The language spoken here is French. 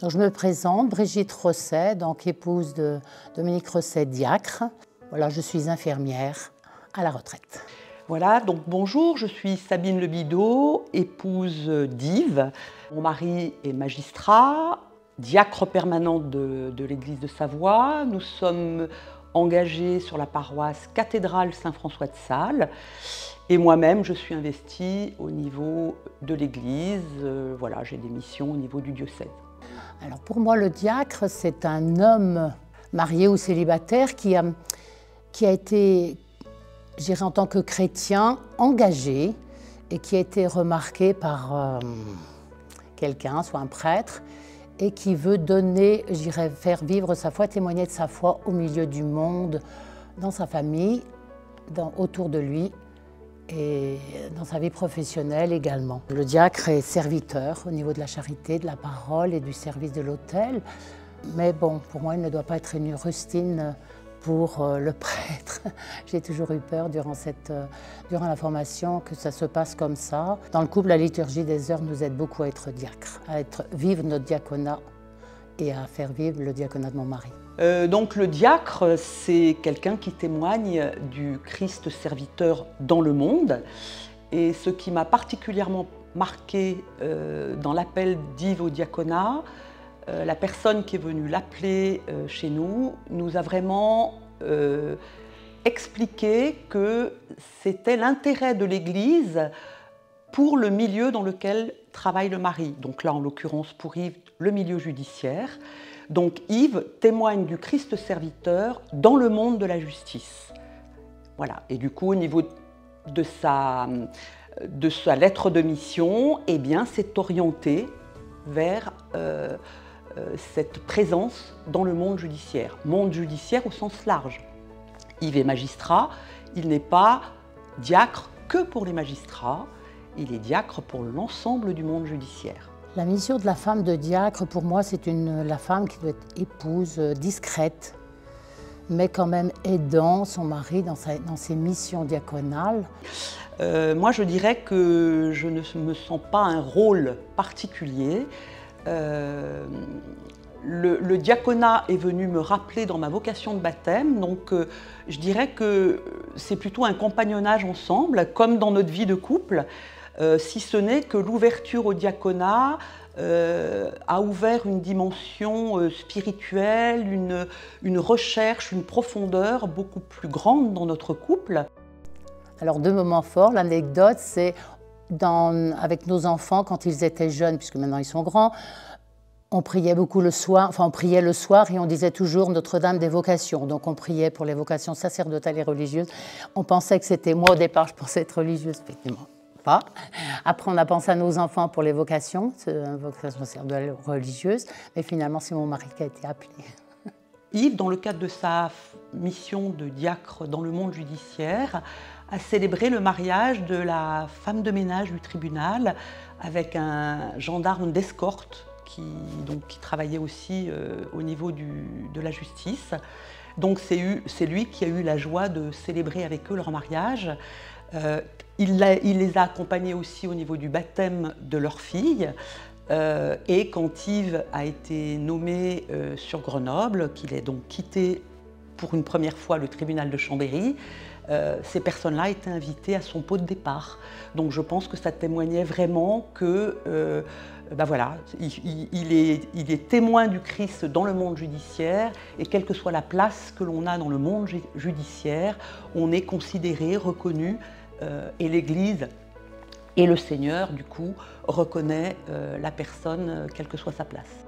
Donc je me présente, Brigitte Rosset, donc épouse de Dominique Rosset, diacre. Voilà, je suis infirmière à la retraite. Voilà, donc bonjour, je suis Sabine Lebidaud, épouse d'Yves. Mon mari est magistrat, diacre permanent de l'église de Savoie. Nous sommes engagés sur la paroisse cathédrale Saint-François de Sales. Et moi-même, je suis investie au niveau de l'église. Voilà, j'ai des missions au niveau du diocèse. Alors pour moi, le diacre, c'est un homme marié ou célibataire qui a été, je dirais en tant que chrétien, engagé et qui a été remarqué par quelqu'un, soit un prêtre, et qui veut donner, je dirais, faire vivre sa foi, témoigner de sa foi au milieu du monde, dans sa famille, autour de lui et dans sa vie professionnelle également. Le diacre est serviteur au niveau de la charité, de la parole et du service de l'autel. Mais bon, pour moi, il ne doit pas être une rustine pour le prêtre. J'ai toujours eu peur durant la formation que ça se passe comme ça. Dans le couple, la liturgie des heures nous aide beaucoup à être diacre, à vivre notre diaconat et à faire vivre le diaconat de mon mari. Donc le diacre, c'est quelqu'un qui témoigne du Christ serviteur dans le monde. Et ce qui m'a particulièrement marqué dans l'appel d'Yves au diaconat, la personne qui est venue l'appeler chez nous a vraiment expliqué que c'était l'intérêt de l'Église pour le milieu dans lequel travaille le mari. Donc là, en l'occurrence, pour Yves, le milieu judiciaire. Donc Yves témoigne du Christ serviteur dans le monde de la justice. Voilà. Et du coup, au niveau de sa lettre de mission, eh bien, c'est orienté vers cette présence dans le monde judiciaire au sens large. Yves est magistrat, il n'est pas diacre que pour les magistrats, il est diacre pour l'ensemble du monde judiciaire. La mission de la femme de diacre, pour moi, c'est la femme qui doit être épouse, discrète, mais quand même aidant son mari dans ses missions diaconales. Moi, je dirais que je ne me sens pas un rôle particulier. Le diaconat est venu me rappeler dans ma vocation de baptême, donc je dirais que c'est plutôt un compagnonnage ensemble, comme dans notre vie de couple, si ce n'est que l'ouverture au diaconat a ouvert une dimension spirituelle, une recherche, une profondeur beaucoup plus grande dans notre couple. Alors deux moments forts, l'anecdote c'est avec nos enfants quand ils étaient jeunes, puisque maintenant ils sont grands, on priait beaucoup le soir, enfin on priait le soir et on disait toujours Notre-Dame des vocations. Donc on priait pour les vocations sacerdotales et religieuses. On pensait que c'était, moi au départ je pensais être religieuse, effectivement pas. Après on a pensé à nos enfants pour les vocations sacerdotales et religieuses, mais finalement c'est mon mari qui a été appelé. Yves, dans le cadre de sa mission de diacre dans le monde judiciaire, a célébré le mariage de la femme de ménage du tribunal avec un gendarme d'escorte qui travaillait aussi au niveau de la justice. Donc c'est lui qui a eu la joie de célébrer avec eux leur mariage. Il les a accompagnés aussi au niveau du baptême de leur fille. Et quand Yves a été nommé sur Grenoble, qu'il ait donc quitté pour une première fois le tribunal de Chambéry, ces personnes-là étaient invitées à son pot de départ. Donc je pense que ça témoignait vraiment que voilà, il est témoin du Christ dans le monde judiciaire et quelle que soit la place que l'on a dans le monde judiciaire, on est considéré, reconnu et l'Église et le Seigneur, du coup, reconnaît la personne, quelle que soit sa place.